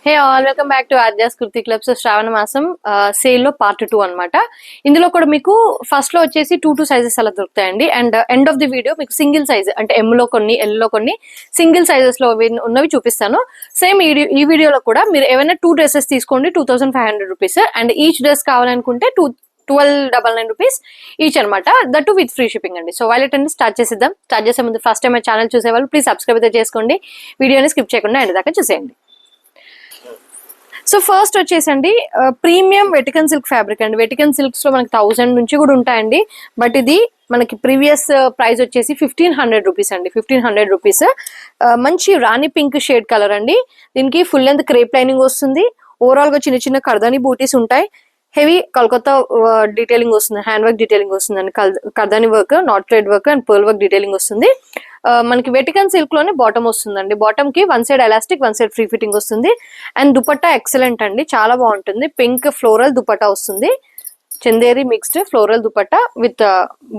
Hey all welcome back to ఆర్జాస్ kurti clubs. శ్రావణ మాసం సేల్ లో పార్ట్ 2 అన్నమాట. ఇందులో కూడా మీకు ఫస్ట్ లో వచ్చేసి 2 సైజెస్ అలా దొరుకుతాయండి. And end of the video మీకు సింగిల్ సైజ్ అంటే ఎం లో కొన్ని, ఎల్ లో కొన్ని, సింగిల్ సైజెస్ లో ఉన్నవి చూపిస్తాను. సేమ్ ఈ వీడియోలో కూడా మీరు ఏమైనా 2 డ్రెస్సెస్ తీసుకోండి, 2500 రూపీస్. అండ్ ఈచ్ డ్రెస్ కావాలనుకుంటే 1299 రూపీస్ ఈచ్ అనమాట. దట్ విత్ ఫ్రీ షిప్పింగ్ అండి. సో వాళ్ళ స్టార్ట్ చేసేద్దాం. స్టార్ట్ చేసే ముందు ఫస్ట్ టైం ఛానల్ చూసేవాళ్ళు ప్లీజ్ సబ్స్క్రైబ్ అయితే చేసుకోండి. వీడియోని స్కిప్ చేయకుండా ఎండ్ దాకా చూసేయండి. సో ఫస్ట్ వచ్చేసండి ప్రీమియం వెటికన్ సిల్క్ ఫ్యాబ్రిక్ అండి. వెటికన్ సిల్క్స్ లో మనకి 1000 నుంచి కూడా ఉంటాయండి. బట్ ఇది మనకి ప్రీవియస్ ప్రైస్ వచ్చేసి 1500 రూపీస్ అండి. 1500 రూపీస్. మంచి రాణి పింక్ షేడ్ కలర్ అండి. దీనికి ఫుల్ లెంత్ క్రేప్ లైనింగ్ వస్తుంది. ఓవరాల్ గా చిన్న చిన్న కర్దాని బూటీస్ ఉంటాయి. హెవీ కలకత్తా డీటెయిలింగ్ వస్తుంది, హ్యాండ్ వర్క్ డీటెయిలింగ్ వస్తుంది అండి. Kardana work, knot thread work and pearl work detailing వస్తుంది. మనకి వెటికన్ సిల్క్ లోనే బాటమ్ వస్తుందండి. బాటమ్ కి 1 side elastic, 1 side free fitting వస్తుంది. అండ్ దుపట్టా ఎక్సలెంట్ అండి, చాలా బాగుంటుంది. పింక్ ఫ్లోరల్ దుపట్టా వస్తుంది. Chanderi mixed floral dupatta with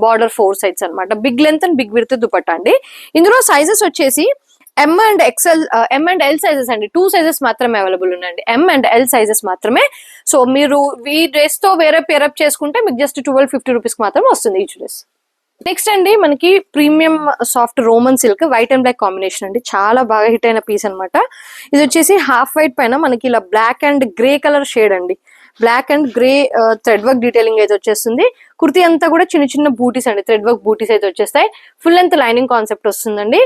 border 4 sides అనమాట. Big length and big width dupatta అండి. ఇందులో సైజెస్ వచ్చేసి ఎం అండ్ ఎల్ సైజెస్ అండి. 2 సైజెస్ మాత్రమే అవైలబుల్ ఉన్నాయండి. ఎం అండ్ ఎల్ సైజెస్ మాత్రమే. సో మీరు ఈ డ్రెస్ తో వేరే పేరప్ చేసుకుంటే మీకు జస్ట్ 1250 రూపీస్ మాత్రమే వస్తుంది ఈచ్ డ్రెస్. నెక్స్ట్ అండి మనకి premium soft Roman silk white and black combination అండి. చాలా బాగా హిట్ అయిన పీస్ అనమాట. ఇది వచ్చేసి హాఫ్ వైట్ పైన మనకి ఇలా black and grey colour shade అండి. Black and grey thread work detailing అయితే వచ్చేస్తుంది. కుర్తీ అంతా కూడా చిన్న చిన్న బూటీస్ అండి, థ్రెడ్ వర్క్ బూటీస్ అయితే వచ్చేస్తాయి. ఫుల్ లెంత్ లైనింగ్ కాన్సెప్ట్ వస్తుందండి.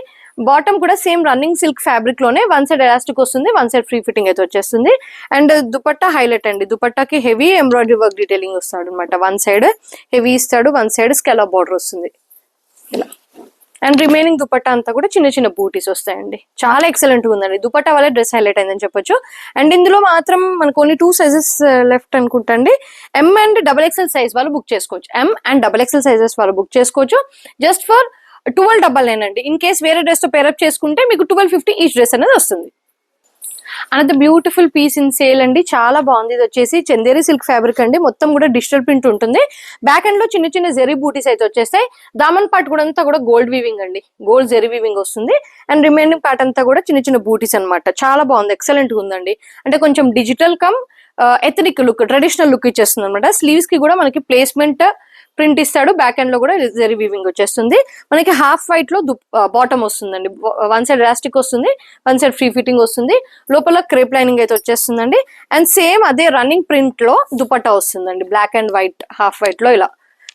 బాటమ్ కూడా సేమ్ రన్నింగ్ సిల్క్ ఫ్యాబ్రిక్ లోనే 1 సైడ్ ఎలాస్టిక్ వస్తుంది, 1 సైడ్ ఫ్రీ ఫిట్టింగ్ అయితే వచ్చేస్తుంది. అండ్ దుపట్టా హైలైట్ అండి. దుపట్టాకి హెవీ ఎంబ్రాయిడరీ వర్క్ డీటెయిలింగ్ వస్తాడు అనమాట. 1 సైడ్ హెవీ ఇస్తాడు, 1 సైడ్ స్కాలప్ బార్డర్ వస్తుంది ఇలా. అండ్ రిమైనింగ్ దుపట్టా అంతా కూడా చిన్న చిన్న బూటీస్ వస్తాయండి. చాలా ఎక్సలెంట్ ఉందండి. దుపట్టా వల్ల డ్రెస్ హైలైట్ అయిందని చెప్పొచ్చు. అండ్ ఇందులో మాత్రం మనకు ఓన్లీ 2 సైజెస్ లెఫ్ట్ అనుకుంటా అండి. ఎం అండ్ XXL సైజ్ వాళ్ళు బుక్ చేసుకోవచ్చు. ఎం అండ్ XXL సైజెస్ వాళ్ళు బుక్ చేసుకోవచ్చు. జస్ట్ ఫర్ 1299 అండి. ఇన్ కేస్ వేరే డ్రెస్ తో పేరప్ చేసుకుంటే మీకు 1250 ఈచ్ డ్రెస్ అనేది వస్తుంది. Another beautiful piece in sale అండి. చాలా బాగుంది. ఇది వచ్చేసి చందేరి సిల్క్ ఫ్యాబ్రిక్ అండి. మొత్తం కూడా డిజిటల్ ప్రింట్ ఉంటుంది. బ్యాక్ ఎండ్ లో చిన్న చిన్న జెరీ బూటీస్ అయితే వచ్చేస్తాయి. దామన్ పార్ట్ కూడా అంతా కూడా గోల్డ్ వీవింగ్ అండి. గోల్డ్ జెరీ వీవింగ్ వస్తుంది. అండ్ రిమైనింగ్ పార్ట్ అంతా కూడా చిన్న చిన్న బూటీస్ అనమాట. చాలా బాగుంది, ఎక్సలెంట్ ఉందండి. అంటే కొంచెం digital come ethnic look, traditional look ఇచ్చేస్తుంది అనమాట. స్లీవ్స్ కి కూడా మనకి ప్లేస్మెంట్ ప్రింట్ ఇస్తాడు. బ్యాక్ ఎండ్ లో కూడా జెరీ వీవింగ్ వచ్చేస్తుంది. మనకి హాఫ్ వైట్ లో బాటమ్ వస్తుందండి. 1 సైడ్ ఎలాస్టిక్ వస్తుంది, 1 సైడ్ ఫ్రీ ఫిట్టింగ్ వస్తుంది. లోపల క్రేప్ లైనింగ్ అయితే వచ్చేస్తుందండి. అండ్ సేమ్ అదే రన్నింగ్ ప్రింట్ లో దుపట్టా వస్తుందండి. Black and white half white లో ఇలా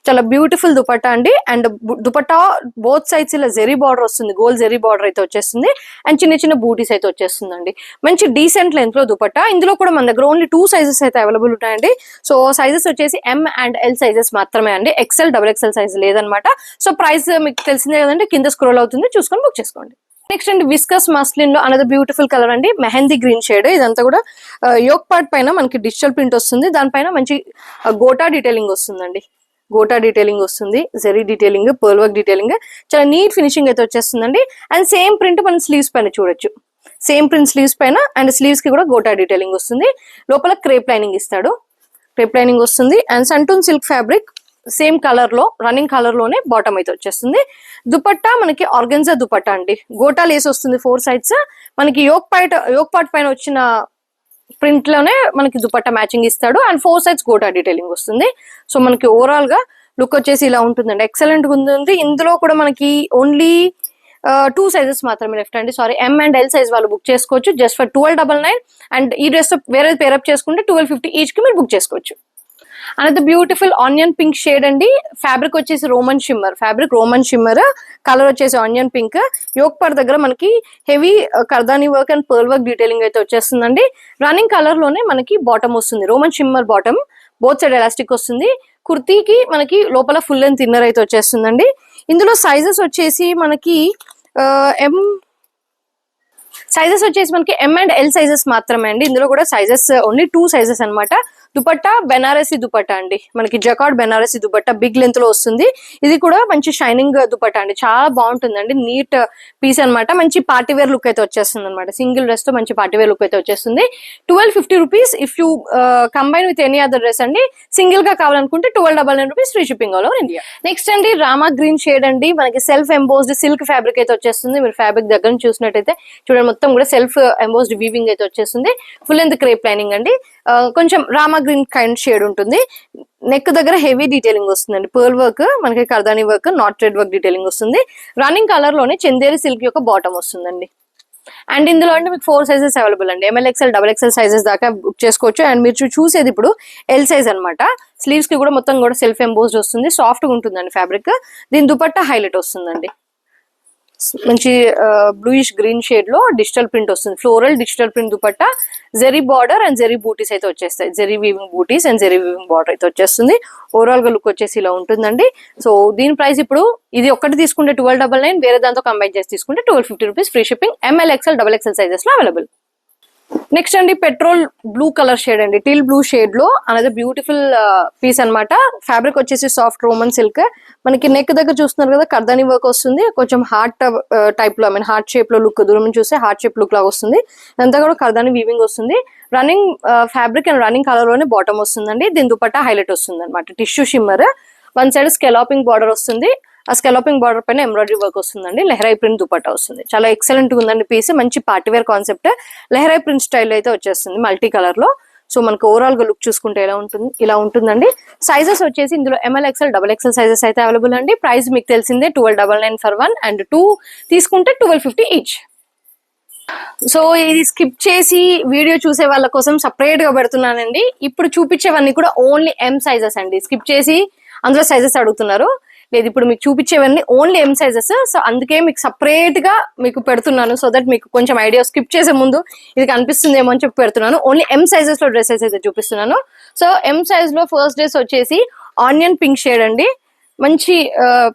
చాలా బ్యూటిఫుల్ దుపట్టా అండి. అండ్ దుపట్టా బోత్ సైడ్స్ ఇలా జెరీ బార్డర్ వస్తుంది, గోల్డ్ జెరీ బార్డర్ అయితే వచ్చేస్తుంది. అండ్ చిన్న చిన్న బూటీస్ అయితే వచ్చేస్తుందండి. మంచి డీసెంట్ లెంత్ లో దుపట్టా. ఇందులో కూడా మన దగ్గర ఓన్లీ 2 సైజెస్ అయితే అవైలబుల్ ఉంటాయండి. సో సైజెస్ వచ్చేసి ఎం అండ్ ఎల్ సైజెస్ మాత్రమే అండి. XXL సైజ్ లేదనమాట. సో ప్రైస్ మీకు తెలిసిందే కదండి, కింద స్క్రోల్ అవుతుంది, చూసుకొని బుక్ చేసుకోండి. నెక్స్ట్ అండి విస్కస్ మస్లిన్ లో అనదర్ బ్యూటిఫుల్ కలర్ అండి. Mehndi green shade. ఇదంతా కూడా యోక్ పార్ట్ పైన మనకి డిజిటల్ ప్రింట్ వస్తుంది. దానిపైన మంచి గోటా డీటెయిలింగ్ వస్తుందండి. గోటా డీటెయిలింగ్ వస్తుంది, zari detailing, pearl work detailing, చాలా నీట్ ఫినిషింగ్ అయితే వచ్చేస్తుందండి. అండ్ సేమ్ ప్రింట్ మనం స్లీవ్స్ పైన చూడొచ్చు. సేమ్ ప్రింట్ స్లీవ్స్ పైన. అండ్ స్లీవ్స్ కి కూడా గోటా డీటెయిలింగ్ వస్తుంది. లోపల క్రేప్ లైనింగ్ ఇస్తాడు, క్రేప్ లైనింగ్ వస్తుంది. And santoon silk fabric same colour లో, రన్నింగ్ కలర్ లోనే బాటమ్ అయితే వచ్చేస్తుంది. దుపట్టా మనకి ఆర్గన్జా దుపట్టా అండి. గోటా లేస్ వస్తుంది 4 సైడ్స్. మనకి యోక్ పార్ట్ పైన వచ్చిన ప్రింట్ లోనే మనకి దుపట్టా మ్యాచింగ్ ఇస్తాడు. అండ్ 4 సైడ్స్ గోటా డీటెయిలింగ్ వస్తుంది. సో మనకి ఓవరాల్ గా లుక్ వచ్చేసి ఇలా ఉంటుందండి. ఎక్సలెంట్ గా ఉంది. ఇందులో కూడా మనకి ఓన్లీ 2 సైజెస్ మాత్రమే లెఫ్ట్ అండి. Sorry, M and L size వాళ్ళు బుక్ చేసుకోవచ్చు జస్ట్ ఫర్ 1299. అండ్ ఈ డ్రెస్ వేరే పేరప్ చేసుకుంటే 1250 ఈచ్ కి మీరు బుక్ చేసుకోవచ్చు. అనేది బ్యూటిఫుల్ ఆనియన్ పింక్ షేడ్ అండి. ఫ్యాబ్రిక్ వచ్చేసి రోమన్ షిమ్మర్, కలర్ వచ్చేసి ఆనియన్ పింక్. యోక్ పార్ట్ దగ్గర మనకి heavy kardana work and pearl work detailing అయితే వచ్చేస్తుందండి. రన్నింగ్ కలర్ లోనే మనకి బాటమ్ వస్తుంది, Roman shimmer bottom. Both side elastic వస్తుంది. కుర్తీకి మనకి లోపల ఫుల్ లెంత్ ఇన్నర్ అయితే వచ్చేస్తుందండి. ఇందులో సైజెస్ వచ్చేసి మనకి ఎం అండ్ ఎల్ సైజెస్ మాత్రమే అండి. ఇందులో కూడా సైజెస్ ఓన్లీ 2 సైజెస్ అనమాట. దుపట్టా బెనారసి దుపట్టా అండి, మనకి jacquard Banarasi dupatta big length లో వస్తుంది. ఇది కూడా మంచి షైనింగ్ దుపట్టా అండి, చాలా బాగుంటుందండి. నీట్ పీస్ అన్నమాట. మంచి పార్టీ వేర్ లుక్ అయితే వచ్చేస్తుంది అనమాట. సింగిల్ డ్రెస్ తో మంచి పార్టీ వేర్ లుక్ అయితే వచ్చేస్తుంది. 1250 rupees if you combine with any other dress అండి. సింగిల్ గా కావాలనుకుంటే 1299 rupees free shipping all over India. Next అండి రామా గ్రీన్ షేడ్ అండి, మనకి సెల్ఫ్ ఎంబోస్డ్ సిల్క్ ఫ్యాబ్రిక్ అయితే వచ్చేస్తుంది. మీరు ఫ్యాబ్రిక్ దగ్గర నుంచి చూసినట్టయితే చూడండి, మొత్తం కూడా సెల్ఫ్ ఎంబోస్డ్ వీవింగ్ అయితే వచ్చేస్తుంది. ఫుల్ లెంత్ క్రేప్ లైనింగ్ అండి. కొంచెం రామా గ్రీన్ కైండ్ షేడ్ ఉంటుంది. నెక్ దగ్గర హెవీ డీటెయిలింగ్ వస్తుందండి. పర్ల్ వర్క్, మనకి kardana work, knot thread work detailing వస్తుంది. రన్నింగ్ కలర్ లోనే చందేరి సిల్క్ యొక్క బాటమ్ వస్తుందండి. అండ్ ఇందులో అంటే మీకు 4 సైజెస్ అవైలబుల్ అండి. ML XL XXL సైజెస్ దాకా బుక్ చేసుకోవచ్చు. అండ్ మీరు చూసేది ఇప్పుడు ఎల్ సైజ్ అనమాట. స్లీవ్స్ కి కూడా మొత్తం కూడా సెల్ఫ్ ఎంబోస్డ్ వస్తుంది. సాఫ్ట్ గా ఉంటుందండి ఫ్యాబ్రిక్. దీని దుపట్టా హైలైట్ వస్తుందండి. మంచి బ్లూయిష్ గ్రీన్ షేడ్ లో డిజిటల్ ప్రింట్ వస్తుంది. Floral digital print dupatta, zari border and zari బూటీస్ అయితే వచ్చేస్తాయి. జెరీ వీవింగ్ బూటీస్ అండ్ జెరీ వీవింగ్ బార్డర్ అయితే వచ్చేస్తుంది. ఓవరాల్ గా లుక్ వచ్చేసి ఇలా ఉంటుందండి. సో దీని ప్రైస్ ఇప్పుడు ఇది ఒక్కటి తీసుకుంటే 1299, వేరే దాంతో కంబైన్ చేసి తీసుకుంటే 1250 rupees free shipping. ML XL XXL sizes లో అవైలబుల్. నెక్స్ట్ అండి పెట్రోల్ బ్లూ కలర్ షేడ్ అండి, టిల్ బ్లూ షేడ్ లో అనేది బ్యూటిఫుల్ పీస్ అన్నమాట. ఫ్యాబ్రిక్ వచ్చేసి సాఫ్ట్ రోమన్ సిల్క్. మనకి నెక్ దగ్గర చూస్తున్నారు కదా, కర్దాని వర్క్ వస్తుంది. కొంచెం హార్ట్ టైప్ లో, ఐ మీన్ హార్ట్ షేప్ లో లుక్, దూరం నుంచి చూస్తే హార్ట్ షేప్ లుక్ లాగా వస్తుంది. అంతా కూడా కర్దాని వీవింగ్ వస్తుంది. Running fabric and running colour లోనే బాటమ్ వస్తుందండి. దీని దుపట్టా హైలైట్ వస్తుంది అనమాట. Tissue shimmer, one side scalloping border వస్తుంది. ఆ స్కెలాపింగ్ బార్డర్ పైన ఎంబ్రాయిడరీ వర్క్ వస్తుందండి. లెహరాయి ప్రింట్ దుపట్టా వస్తుంది. చాలా ఎక్సలెంట్ గా ఉందండి పీస్. మంచి party wear concept. Leheriya print style అయితే వచ్చేస్తుంది మల్టీ కలర్ లో. సో మనకు ఓవరాల్ గా లుక్ చూసుకుంటే ఎలా ఉంటుంది, ఇలా ఉంటుందండి. సైజెస్ వచ్చేసి ఇందులో ML XL XXL సైజెస్ అయితే అవైలబుల్ అండి. ప్రైస్ మీకు తెలిసిందే 1299 ఫర్ 1 అండ్ 2 తీసుకుంటే 1250 ఈచ్. సో ఇది స్కిప్ చేసి వీడియో చూసే వాళ్ళ కోసం సపరేట్ గా పెడుతున్నానండి. ఇప్పుడు చూపించేవన్నీ కూడా ఓన్లీ M సైజెస్ అండి. స్కిప్ చేసి అందులో సైజెస్ అడుగుతున్నారు. లేదు, ఇప్పుడు మీకు చూపించేవన్నీ ఓన్లీ M సైజెస్. సో అందుకే మీకు సపరేట్ గా మీకు పెడుతున్నాను, సో దట్ మీకు కొంచెం ఐడియా, స్కిప్ చేసే ముందు ఇది కనిపిస్తుందేమో అని చెప్పి పెడుతున్నాను. ఓన్లీ M సైజెస్ లో డ్రెస్సెస్ అయితే చూపిస్తున్నాను. సో M సైజ్ లో ఫస్ట్ డ్రెస్ వచ్చేసి ఆనియన్ పింక్ షేడ్ అండి. మంచి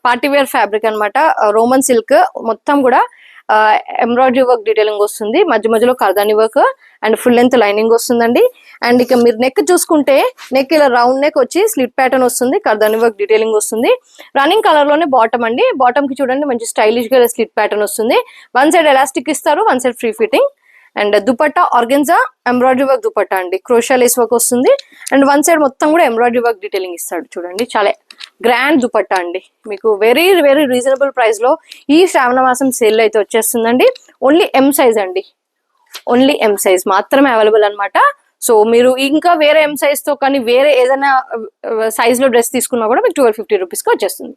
పార్టీవేర్ ఫ్యాబ్రిక్ అనమాట. రోమన్ సిల్క్, మొత్తం కూడా ఎంబ్రాయిడరీ వర్క్ డీటెయిలింగ్ వస్తుంది. మధ్య మధ్యలో kardana work and full length lining వస్తుందండి. అండ్ ఇక మీరు నెక్ చూసుకుంటే నెక్ ఇలా రౌండ్ నెక్ వచ్చి స్లిట్ ప్యాటర్న్ వస్తుంది. కర్దాని వర్క్ డీటెయిలింగ్ వస్తుంది. రన్నింగ్ కలర్ లోనే బాటమ్ అండి. బాటమ్ కి చూడండి మంచి స్టైలిష్ గా స్లిట్ ప్యాటర్న్ వస్తుంది. వన్ సైడ్ ఎలాస్టిక్ ఇస్తారు, one side free fitting. And dupatta organza embroidery work dupatta అండి. క్రోషా లేస్ వర్క్ వస్తుంది. అండ్ వన్ సైడ్ మొత్తం కూడా ఎంబ్రాయిడరీ వర్క్ డీటెయిలింగ్ ఇస్తాడు. చూడండి చాలా గ్రాండ్ దుపట్టా అండి. మీకు వెరీ వెరీ రీజనబుల్ ప్రైస్ లో ఈ శ్రావణ మాసం సేల్ అయితే వచ్చేస్తుందండి. ఓన్లీ M సైజ్ అండి, ఓన్లీ M సైజ్ మాత్రమే అవైలబుల్ అనమాట. సో మీరు ఇంకా వేరే M సైజ్ తో కానీ వేరే ఏదైనా సైజ్ లో డ్రెస్ తీసుకున్నా కూడా మీకు 1250 రూపీస్ కి వచ్చేస్తుంది.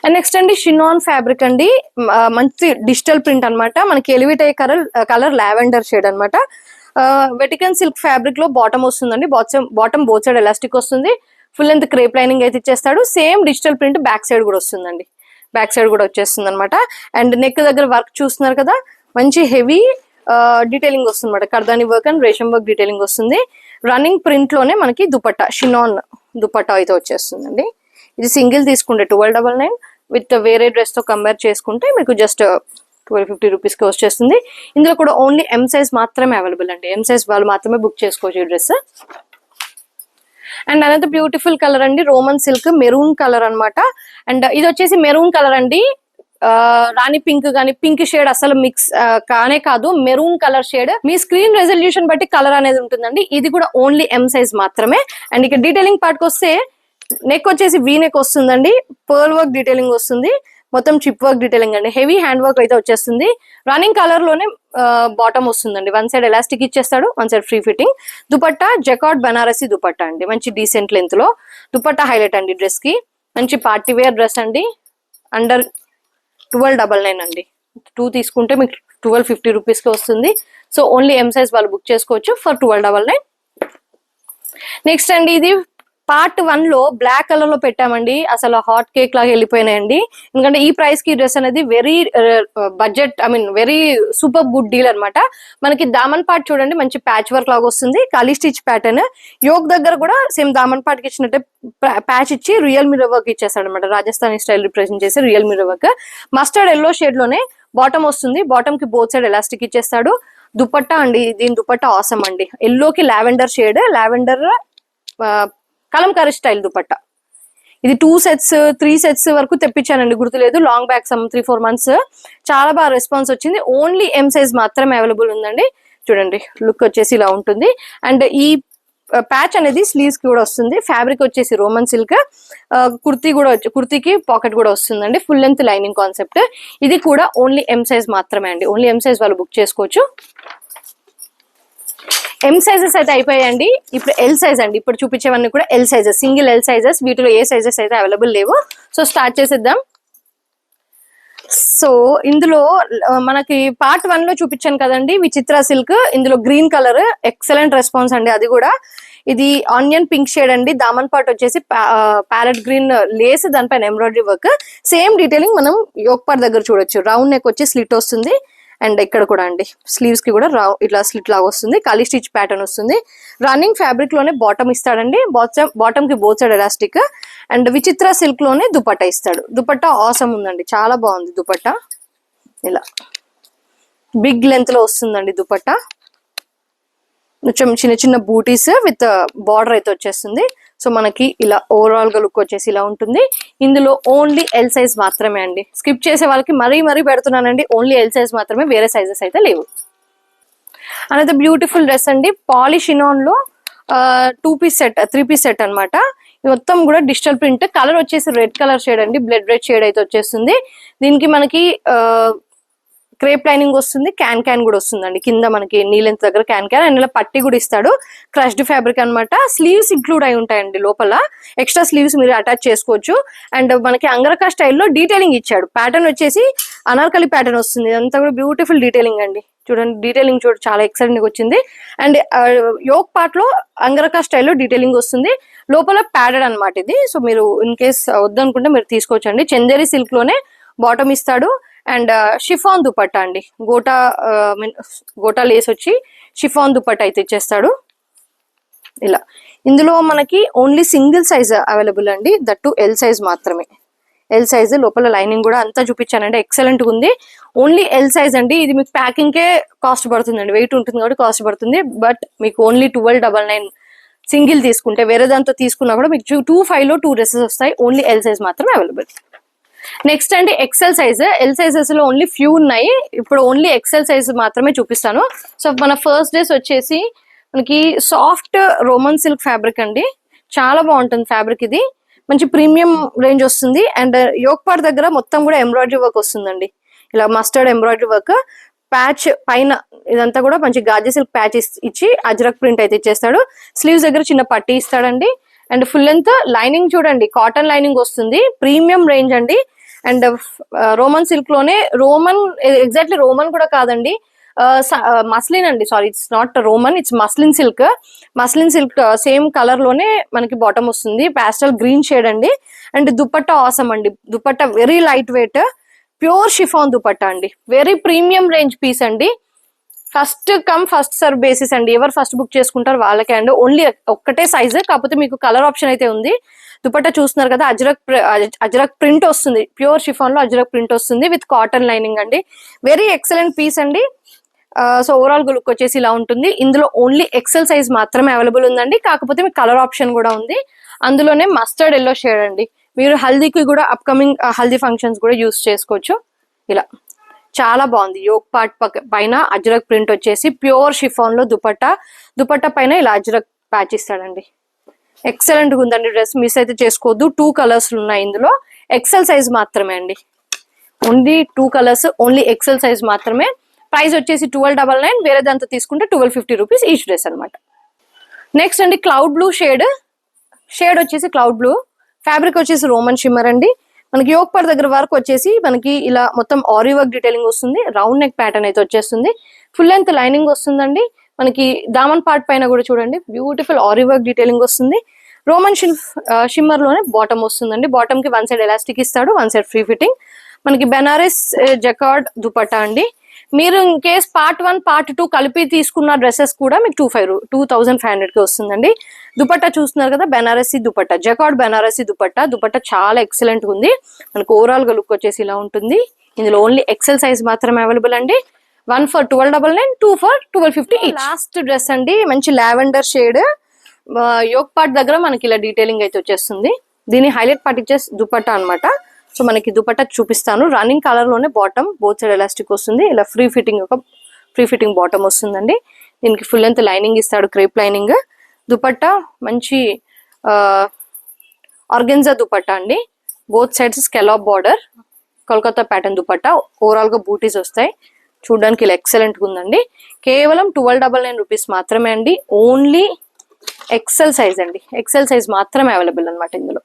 అండ్ నెక్స్ట్ అండి షినాన్ ఫ్యాబ్రిక్ అండి. మంచి డిజిటల్ ప్రింట్ అనమాట. మనకి ఎలివేట్ అయ్యే కలర్ లావెండర్ షేడ్ అనమాట. వెటికన్ సిల్క్ ఫ్యాబ్రిక్ లో బాటమ్ వస్తుందండి. బాటమ్ బోత్ సైడ్ ఎలాస్టిక్ వస్తుంది. ఫుల్ లెంత్ క్రేప్ లైనింగ్ అయితే ఇచ్చేస్తాడు. Same digital print back side కూడా వస్తుందండి. బ్యాక్ సైడ్ కూడా వచ్చేస్తుంది అనమాట. అండ్ నెక్ దగ్గర వర్క్ చూస్తున్నారు కదా, మంచి హెవీ డీటెయిలింగ్ వస్తుంది అనమాట. కర్దాని వర్క్ అండ్ రేషం వర్క్ డీటెయిలింగ్ వస్తుంది. రన్నింగ్ ప్రింట్ లోనే మనకి దుపట్టా, షినాన్ దుపట్టా అయితే వచ్చేస్తుందండి. ఇది సింగిల్ తీసుకుంటే 1299, విత్ వేరే డ్రెస్ తో కంపేర్ చేసుకుంటే మీకు జస్ట్ 1250 రూపీస్ కి వచ్చేస్తుంది. ఇందులో కూడా ఓన్లీ M సైజ్ మాత్రమే అవైలబుల్ అండి. M సైజ్ వాళ్ళు మాత్రమే బుక్ చేసుకోవచ్చు ఈ డ్రెస్. అండ్ అనేది బ్యూటిఫుల్ కలర్ అండి, రోమన్ సిల్క్ మెరూన్ కలర్ అనమాట. అండ్ ఇది వచ్చేసి మెరూన్ కలర్ అండి. రాణి పింక్ గానీ పింక్ షేడ్ అసలు మిక్స్ కానే కాదు, మెరూన్ కలర్ షేడ్. మీ స్క్రీన్ రెజల్యూషన్ బట్టి కలర్ అనేది ఉంటుందండి. ఇది కూడా ఓన్లీ M సైజ్ మాత్రమే. అండ్ ఇక డీటెయిలింగ్ పార్ట్ కి వస్తే నెక్ వచ్చేసి వీ నెక్ వస్తుందండి. పర్ల్ వర్క్ డీటెయిలింగ్ వస్తుంది. మొత్తం చిప్ వర్క్ డీటెయిలింగ్ అండి. హెవీ హ్యాండ్ వర్క్ అయితే వచ్చేస్తుంది. రన్నింగ్ కలర్ లోనే బాటమ్ వస్తుందండి. వన్ సైడ్ ఎలాస్టిక్ ఇచ్చేస్తాడు, one side free fitting. Dupatta jacquard Banarasi dupatta అండి. మంచి డీసెంట్ లెంత్ లో దుపట్టా హైలైట్ అండి డ్రెస్ కి. మంచి పార్టీ వేర్ డ్రెస్ అండి. అండర్ 1299 అండి. 2 తీసుకుంటే మీకు 1250 రూపీస్ కి వస్తుంది. సో ఓన్లీ M సైజ్ వాళ్ళు బుక్ చేసుకోవచ్చు ఫర్ 1299. నెక్స్ట్ అండి ఇది పార్ట్ 1 లో బ్లాక్ కలర్ లో పెట్టామండి. అసలు హాట్ కేక్ లాగా వెళ్ళిపోయినాయండి. ఎందుకంటే ఈ ప్రైస్ కి డ్రెస్ అనేది very budget, I mean very super good deal అనమాట. మనకి దామన్ పార్ట్ చూడండి మంచి ప్యాచ్ వర్క్ లాగా వస్తుంది. కాలీ స్టిచ్ ప్యాటర్న్. యోక్ దగ్గర కూడా సేమ్ దామన్ పార్ట్ కి ఇచ్చినట్టే ప్యాచ్ ఇచ్చి రియల్ మిర్రర్ వర్క్ ఇచ్చేస్తాడు అనమాట. రాజస్థానీ స్టైల్ రిప్రజెంట్ చేసి real mirror work. Mustard yellow shade లోనే బాటమ్ వస్తుంది. బాటమ్ కి బోత్ సైడ్ ఎలాస్టిక్ ఇచ్చేస్తాడు. దుపట్టా అండి, దీని దుపట్టా ఆసమ్ అండి. ఎల్లోకి lavender shade, lavender Kalamkari style dupatta. ఇది 2 sets 3 sets వరకు తెప్పించానండి, గుర్తులేదు. Long back 3-4 months. చాలా బాగా రెస్పాన్స్ వచ్చింది. ఓన్లీ ఎం సైజ్ మాత్రమే అవైలబుల్ ఉందండి. చూడండి లుక్ వచ్చేసి ఇలా ఉంటుంది. అండ్ ఈ ప్యాచ్ అనేది స్లీవ్స్ కి కూడా వస్తుంది. ఫ్యాబ్రిక్ వచ్చేసి రోమన్ సిల్క్. కుర్తీకి పాకెట్ కూడా వస్తుందండి. Full length lining concept. ఇది కూడా ఓన్లీ ఎం సైజ్ మాత్రమే అండి. ఓన్లీ ఎం సైజ్ వాళ్ళు బుక్ చేసుకోవచ్చు. ఎం సైజెస్ అయితే అయిపోయాయండి. ఇప్పుడు ఎల్ సైజ్ అండి. ఇప్పుడు చూపించేవన్నీ కూడా L sizes, single L sizes. వీటిలో ఏ సైజెస్ అయితే అవైలబుల్ లేవు. సో స్టార్ట్ చేసేద్దాం. సో ఇందులో మనకి పార్ట్ 1 లో చూపించాను కదండి విచిత్ర సిల్క్. ఇందులో గ్రీన్ కలర్ ఎక్సలెంట్ రెస్పాన్స్ అండి. అది కూడా ఇది ఆనియన్ పింక్ షేడ్ అండి. దామన్ పార్ట్ వచ్చేసి ప్యారెట్ గ్రీన్ లేస్, దానిపైన ఎంబ్రాయిడరీ వర్క్. సేమ్ డీటెయిలింగ్ మనం యోక్ పార్ట్ దగ్గర చూడొచ్చు. రౌండ్ నెక్ వచ్చి స్లిట్ వస్తుంది. అండ్ ఇక్కడ కూడా అండి స్లీవ్స్ కి కూడా ఇట్లా స్లిట్ లాగా వస్తుంది. కాలీ స్టిచ్ ప్యాటర్న్ వస్తుంది. రన్నింగ్ ఫ్యాబ్రిక్ లోనే బాటమ్ ఇస్తాడండి. బాటమ్ కి బోత్ సైడ్ ఎలాస్టిక్. అండ్ విచిత్ర సిల్క్ లోనే దుపట్టా ఇస్తాడు. దుపట్టా ఆసమ్ ఉందండి, చాలా బాగుంది దుపట్టా. ఇలా బిగ్ లెంత్ లో వస్తుందండి దుపట్టా. కొంచెం చిన్న చిన్న బూటీస్ విత్ బార్డర్ అయితే వచ్చేస్తుంది. సో మనకి ఇలా ఓవరాల్ గా లుక్ వచ్చేసి ఇలా ఉంటుంది. ఇందులో ఓన్లీ ఎల్ సైజ్ మాత్రమే అండి. స్కిప్ చేసే వాళ్ళకి మరీ పెడుతున్నానండి. ఓన్లీ ఎల్ సైజ్ మాత్రమే, వేరే సైజెస్ అయితే లేవు. అనేది బ్యూటిఫుల్ డ్రెస్ అండి. పాలిషినాన్ లో 2 piece సెట్, 3 piece సెట్ అనమాట. మొత్తం కూడా డిజిటల్ ప్రింట్. కలర్ వచ్చేసి రెడ్ కలర్ షేడ్ అండి. బ్లడ్ రెడ్ షేడ్ అయితే వచ్చేస్తుంది. దీనికి మనకి క్రేప్ లైనింగ్ వస్తుంది. క్యాన్ కూడా వస్తుందండి. కింద మనకి నీ లెంత్ దగ్గర క్యాన్ అండ్ ఇలా పట్టి కూడా ఇస్తాడు. క్రష్డ్ ఫ్యాబ్రిక్ అనమాట. స్లీవ్స్ ఇంక్లూడ్ అయి ఉంటాయండి లోపల. ఎక్స్ట్రా స్లీవ్స్ మీరు అటాచ్ చేసుకోవచ్చు. అండ్ మనకి అంగరకా స్టైల్లో డీటెయిలింగ్ ఇచ్చాడు. ప్యాటర్న్ వచ్చేసి అనార్కలి ప్యాటర్న్ వస్తుంది. ఇదంతా కూడా బ్యూటిఫుల్ డీటెయిలింగ్ అండి. చూడండి డీటెయిలింగ్ చాలా ఎక్సలెంట్ వచ్చింది. అండ్ యోక్ పార్ట్ లో అంగరకా స్టైల్లో డీటెయిలింగ్ వస్తుంది. లోపల ప్యాడెడ్ అనమాట ఇది. సో మీరు ఇన్ కేస్ వద్దనుకుంటే మీరు తీసుకోవచ్చండి. చందేరి సిల్క్ లోనే బాటమ్ ఇస్తాడు. అండ్ షిఫాన్ దుపట్టా అండి. గోటా లేస్ వచ్చి షిఫాన్ దుపట్టా అయితే ఇచ్చేస్తాడు ఇలా. ఇందులో మనకి ఓన్లీ సింగిల్ సైజ్ అవైలబుల్ అండి. దట్టు ఎల్ సైజ్ మాత్రమే. ఎల్ సైజ్ లోపల లైనింగ్ కూడా అంతా చూపించానండి. ఎక్సలెంట్ ఉంది. ఓన్లీ ఎల్ సైజ్ అండి. ఇది మీకు ప్యాకింగ్ కే కాస్ట్ పడుతుందండి. వెయిట్ ఉంటుంది కాబట్టి కాస్ట్ పడుతుంది. బట్ మీకు ఓన్లీ 1299 సింగిల్ తీసుకుంటే, వేరే దాంతో తీసుకున్నా కూడా మీకు 25 లో 2 డ్రెస్సెస్ వస్తాయి. ఓన్లీ ఎల్ సైజ్ మాత్రమే అవైలబుల్. నెక్స్ట్ అండి ఎక్సెల్ సైజ్. ఎల్ సైజెస్ లో ఓన్లీ ఫ్యూ ఉన్నాయి. ఇప్పుడు ఓన్లీ ఎక్సెల్ సైజ్ మాత్రమే చూపిస్తాను. సో మన ఫస్ట్ డ్రెస్ వచ్చేసి మనకి సాఫ్ట్ రోమన్ సిల్క్ ఫ్యాబ్రిక్ అండి. చాలా బాగుంటుంది ఫ్యాబ్రిక్. ఇది మంచి ప్రీమియం రేంజ్ వస్తుంది. అండ్ యోక్ పార్ట్ దగ్గర మొత్తం కూడా ఎంబ్రాయిడరీ వర్క్ వస్తుందండి. ఇలా మస్టర్డ్ ఎంబ్రాయిడరీ వర్క్. ప్యాచ్ పైన ఇదంతా కూడా మంచి గాజీ సిల్క్ ప్యాచ్ ఇచ్చి అజ్రక్ ప్రింట్ అయితే ఇచ్చేస్తాడు. స్లీవ్స్ దగ్గర చిన్న పట్టీ ఇస్తాడండి. అండ్ ఫుల్ లెంత్ లైనింగ్ చూడండి, కాటన్ లైనింగ్ వస్తుంది. ప్రీమియం రేంజ్ అండి. అండ్ రోమన్ సిల్క్ లోనే ఎగ్జాక్ట్లీ రోమన్ కూడా కాదండి, మస్లిన్ అండి. Sorry, it's not Roman, it's muslin silk. Muslin silk same colour లోనే మనకి బాటమ్ వస్తుంది. పాస్టల్ గ్రీన్ షేడ్ అండి. అండ్ దుపట్టా ఆసమ్ అండి. Dupatta very light weight, pure chiffon dupatta అండి. వెరీ ప్రీమియం రేంజ్ పీస్ అండి. First come first serve basis అండి. ఎవరు ఫస్ట్ బుక్ చేసుకుంటారు వాళ్ళకే అండి. ఓన్లీ ఒక్కటే సైజ్, కాకపోతే మీకు కలర్ ఆప్షన్ అయితే ఉంది. దుపట్టా చూస్తున్నారు కదా, అజ్రక్ ప్రింట్ వస్తుంది. ప్యూర్ షిఫాన్ లో అజ్రక్ ప్రింట్ వస్తుంది విత్ కాటన్ లైనింగ్ అండి. వెరీ ఎక్సలెంట్ పీస్ అండి. సో ఓవరాల్ గా లుక్ వచ్చేసి ఇలా ఉంటుంది. ఇందులో ఓన్లీ ఎక్సెల్ సైజ్ మాత్రమే అవైలబుల్ ఉందండి. కాకపోతే మీకు కలర్ ఆప్షన్ కూడా ఉంది. అందులోనే మస్టర్డ్ ఎల్లో షేడ్ అండి. మీరు హల్దీకి కూడా, అప్కమింగ్ హల్దీ ఫంక్షన్స్ కూడా యూస్ చేసుకోవచ్చు. ఇలా చాలా బాగుంది. యోక్ పార్ట్ పైన అజ్రక్ ప్రింట్ వచ్చేసి ప్యూర్ షిఫాన్ లో దుపట్టా పైన ఇలా అజ్రక్ ప్యాచ్ ఇస్తాడండి. ఎక్సలెంట్ గా ఉందండి డ్రెస్. మిస్ అయితే చేసుకోవద్దు. 2 కలర్స్ ఉన్నాయి ఇందులో. ఎక్సెల్ సైజ్ మాత్రమే అండి. Only 2 colours, only XL size మాత్రమే. ప్రైస్ వచ్చేసి 1299. వేరే దాంతో తీసుకుంటే 1250 రూపీస్ ఈచ్ డ్రెస్ అనమాట. నెక్స్ట్ అండి క్లౌడ్ బ్లూ షేడ్ వచ్చేసి క్లౌడ్ బ్లూ. ఫ్యాబ్రిక్ వచ్చేసి రోమన్ షిమ్మర్ అండి. మనకి యోక్ పార్ట్ దగ్గర వరకు వచ్చేసి మనకి ఇలా మొత్తం ఆరీ వర్క్ డీటెయిలింగ్ వస్తుంది. రౌండ్ నెక్ ప్యాటర్న్ అయితే వచ్చేస్తుంది. ఫుల్ లెంత్ లైనింగ్ వస్తుందండి. మనకి దామన్ పార్ట్ పైన కూడా చూడండి బ్యూటిఫుల్ ఆరీ వర్క్ డీటెయిలింగ్ వస్తుంది. రోమన్ షిమ్మర్ లోనే బాటమ్ వస్తుందండి. బాటమ్ కి 1 side ఎలాస్టిక్ ఇస్తాడు, 1 side ఫ్రీ ఫిట్టింగ్. మనకి బెనారస్ జకార్డ్ దుపట్టా అండి. మీరు ఇన్ కేస్ పార్ట్ 1 పార్ట్ 2 కలిపి తీసుకున్న డ్రెస్సెస్ కూడా మీకు 2500 కి వస్తుందండి. దుపట్టా చూస్తున్నారు కదా, బెనారసీ దుపట్టా, జకార్డ్ బెనారసీ దుపట్టా చాలా ఎక్సలెంట్ గా ఉంది. మనకు ఓవరాల్ గా లుక్ వచ్చేసి ఇలా ఉంటుంది. ఇందులో ఓన్లీ ఎక్సెల్ సైజ్ మాత్రమే అవైలబుల్ అండి. 1 for 1299, 2 for 1250. లాస్ట్ డ్రెస్ అండి, మంచి లావెండర్ షేడ్, యోక్ పార్ట్ దగ్గర మనకి ఇలా డీటెయిలింగ్ అయితే వచ్చేస్తుంది. దీని హైలైట్ పార్ట్ ఇచ్చేసి దుపట్టా అనమాట. సో మనకి దుపట్టా చూపిస్తాను. రన్నింగ్ కలర్ లోనే బాటమ్, బోత్ సైడ్ ఎలాస్టిక్ వస్తుంది. ఇలా ఫ్రీ ఫిట్టింగ్ బాటమ్ వస్తుందండి. దీనికి ఫుల్ లెంత్ లైనింగ్ ఇస్తాడు, క్రేప్ లైనింగ్. దుపట్టా మంచి ఆర్గెన్జా దుపట్టా అండి. Both sides scallop border, Kolkata pattern dupatta. Overall గా బూటీస్ వస్తాయి. చూడడానికి ఇలా ఎక్సలెంట్ గా ఉందండి. కేవలం 1299 రూపీస్ మాత్రమే అండి. ఓన్లీ ఎక్సెల్ సైజ్ అండి, ఎక్సెల్ సైజ్ మాత్రమే అవైలబుల్ అనమాట ఇందులో.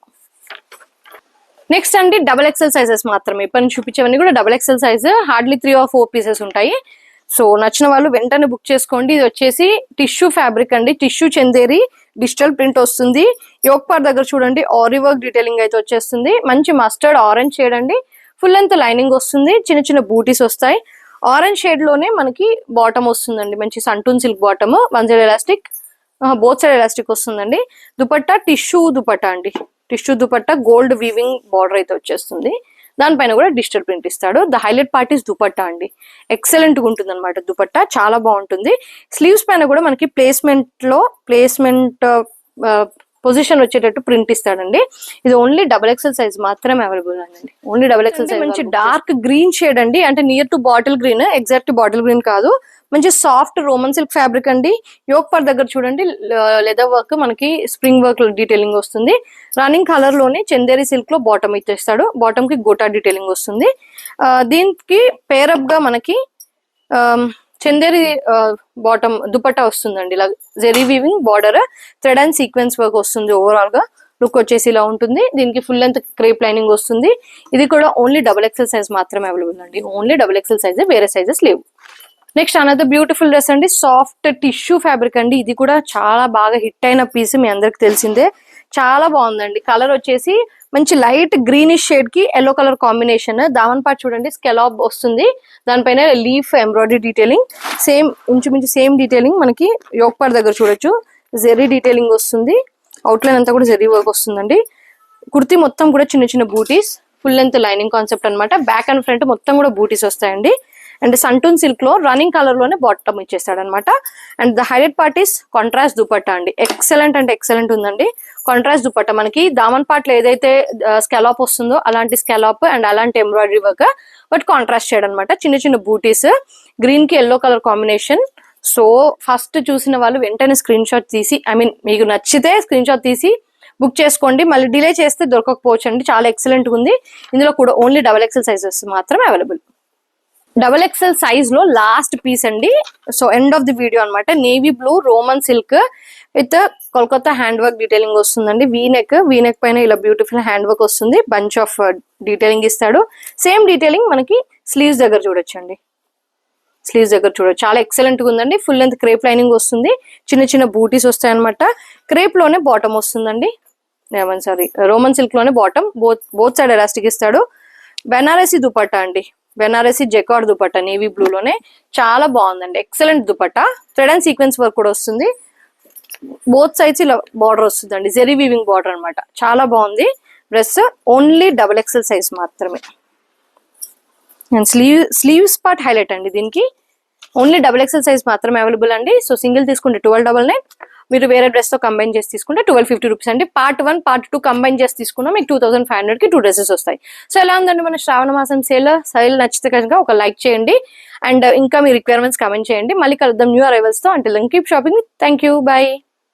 నెక్స్ట్ అండి డబల్ ఎక్సెల్ సైజెస్ మాత్రమే. ఇప్పుడు చూపించేవన్నీ కూడా double XL size. Hardly 3 or 4 pieces ఉంటాయి. సో నచ్చిన వాళ్ళు వెంటనే బుక్ చేసుకోండి. ఇది వచ్చేసి టిష్యూ ఫ్యాబ్రిక్ అండి, టిష్యూ చందేరి డిజిటల్ ప్రింట్ వస్తుంది. యోక్ పార్ట్ దగ్గర చూడండి ఆరీ వర్క్ డీటెయిలింగ్ అయితే వచ్చేస్తుంది. మంచి మస్టర్డ్ ఆరెంజ్ షేడ్ అండి. ఫుల్ లెంత్ లైనింగ్ వస్తుంది. చిన్న చిన్న బూటీస్ వస్తాయి. ఆరెంజ్ షేడ్ లోనే మనకి బాటమ్ వస్తుందండి. మంచి santoon silk bottom, one side elastic, both side elastic వస్తుందండి. దుపట్టా టిష్యూ దుపట్టా అండి. Tissue dupatta gold weaving border అయితే వచ్చేస్తుంది. దానిపైన కూడా డిజిటల్ ప్రింట్ ఇస్తాడు. The highlight part is dupatta అండి. ఎక్సలెంట్ గా ఉంటుంది అనమాట దుపట్టా, చాలా బాగుంటుంది. స్లీవ్స్ పైన కూడా మనకి ప్లేస్మెంట్ పొజిషన్ వచ్చేటట్టు ప్రింట్ ఇస్తాడండి. ఇది ఓన్లీ డబల్ ఎక్సెల్ సైజ్ మాత్రమే అవైలబుల్ అండి. Only double XL size. మంచి డార్క్ గ్రీన్ షేడ్ అండి, అంటే near to bottle green, exact bottle green కాదు. మంచి సాఫ్ట్ రోమన్ సిల్క్ ఫ్యాబ్రిక్ అండి. యోక్ పార్ట్ దగ్గర చూడండి లెదర్ వర్క్, మనకి స్ప్రింగ్ వర్క్ డీటెయిలింగ్ వస్తుంది. రన్నింగ్ కలర్ లోనే చందేరి సిల్క్ లో బాటమ్ ఇచ్చేస్తాడు. బాటమ్ కి గోటా డీటెయిలింగ్ వస్తుంది. దీనికి పేరప్ గా మనకి చందేరి బాటమ్ దుపట్టా వస్తుందండి. ఇలా zari weaving border, thread and sequence work వస్తుంది. ఓవరాల్ గా లుక్ వచ్చేసి ఇలా ఉంటుంది. దీనికి ఫుల్ లెంత్ క్రేప్ లైనింగ్ వస్తుంది. ఇది కూడా ఓన్లీ డబల్ ఎక్సెల్ సైజ్ మాత్రమే అవైలబుల్ అండి. ఓన్లీ డబల్ ఎక్సెల్ సైజ్, వేరే సైజెస్ లేవు. నెక్స్ట్ అనదర్ బ్యూటిఫుల్ డ్రెస్ అండి, సాఫ్ట్ టిష్యూ ఫ్యాబ్రిక్ అండి. ఇది కూడా చాలా బాగా హిట్ అయిన పీస్, మీ అందరికి తెలిసిందే. చాలా బాగుందండి. కలర్ వచ్చేసి మంచి లైట్ గ్రీనిష్ షేడ్ కి yellow colour combination. Daman part చూడండి స్కెలాప్ వస్తుంది. దానిపైన లీఫ్ ఎంబ్రాయిడరీ డీటెయిలింగ్, సేమ్ ఇంచుమించు సేమ్ డీటెయిలింగ్ మనకి యోక్ పార్ట్ దగ్గర చూడొచ్చు. జెరీ డీటెయిలింగ్ వస్తుంది. అవుట్లైన్ అంతా కూడా జెరీ వర్క్ వస్తుందండి. కుర్తీ మొత్తం కూడా చిన్న చిన్న బూటీస్, ఫుల్ లెంత్ లైనింగ్ కాన్సెప్ట్ అనమాట. బ్యాక్ అండ్ ఫ్రంట్ మొత్తం కూడా బూటీస్ వస్తాయండి. అండ్ సంటూన్ సిల్క్ లో రన్నింగ్ కలర్ లోనే బాటమ్ ఇచ్చేస్తాడు అనమాట. And the highlight part is contrast dupatta అండి. ఎక్సలెంట్ అంటే ఎక్సలెంట్ ఉందండి. కాంట్రాస్ట్ దుపట్టా మనకి దామన్ పార్ట్ లో ఏదైతే స్కాలప్ వస్తుందో అలాంటి స్కాలప్ అండ్ అలాంటి ఎంబ్రాయిడరీ వర్క్, బట్ కాంట్రాస్ట్ చేయడం అనమాట. చిన్న చిన్న బూటీస్, గ్రీన్ కి yellow colour combination. So first చూసిన వాళ్ళు వెంటనే స్క్రీన్ షాట్ తీసి, మీకు నచ్చితే స్క్రీన్ షాట్ తీసి బుక్ చేసుకోండి. మళ్ళీ డిలే చేస్తే దొరకకపోవచ్చు అండి. చాలా ఎక్సలెంట్ ఉంది. ఇందులో కూడా ఓన్లీ డబల్ ఎక్సెల్ సైజెస్ మాత్రమే అవైలబుల్. డబల్ ఎక్సెల్ సైజ్ లో లాస్ట్ పీస్ అండి. So end of the video అనమాట. Navy blue Roman silk with Kolkata hand work detailing వస్తుందండి. వీనెక్ పైన ఇలా బ్యూటిఫుల్ హ్యాండ్ వర్క్ వస్తుంది. బంచ్ ఆఫ్ డీటెయిలింగ్ ఇస్తాడు. సేమ్ డీటెయిలింగ్ మనకి స్లీవ్స్ దగ్గర చూడొచ్చండి. చాలా ఎక్సలెంట్ గా ఉందండి. ఫుల్ లెంత్ క్రేప్ లైనింగ్ వస్తుంది. చిన్న చిన్న బూటీస్ వస్తాయి అనమాట. క్రేప్ లోనే బాటమ్ వస్తుందండి. రోమన్ సిల్క్ లోనే బాటమ్, బోత్ సైడ్ ఎలాస్టిక్ ఇస్తాడు. బెనారసీ దుపట్టా అండి. Banarasi jacquard dupatta navy blue లోనే చాలా బాగుందండి. Excellent dupatta. Thread and sequence work కూడా వస్తుంది. బోత్ సైడ్స్ ఇలా బార్డర్ వస్తుందండి. జెరీ వీవింగ్ బార్డర్ అనమాట. చాలా బాగుంది dress. Only double XL size మాత్రమే. అండ్ స్లీవ్స్ పార్ట్ హైలైట్ అండి. దీనికి ఓన్లీ డబల్ ఎక్సెల్ సైజ్ మాత్రమే అవైలబుల్ అండి. సో సింగిల్ తీసుకుంటే 1299, మీరు వేరే డ్రెస్ తో కంబైన్ చేసి తీసుకుంటే 1250 రూపీస్ అండి. పార్ట్ 1 పార్ట్ 2 కంబైన్ చేసి తీసుకున్నా మీకు 2500 కి 2 డ్రెస్సెస్ వస్తాయి. సో ఎలా ఉందండి మన శ్రావణ మాసం సేల్ నచ్చితే కనుక ఒక లైక్ చేయండి. అండ్ ఇంకా మీ రిక్వైర్మెంట్స్ కమెంట్ చేయండి. మళ్ళీ కలుద్దాం న్యూ అరైవల్స్ తో. Until then keep shopping. Thank you, by.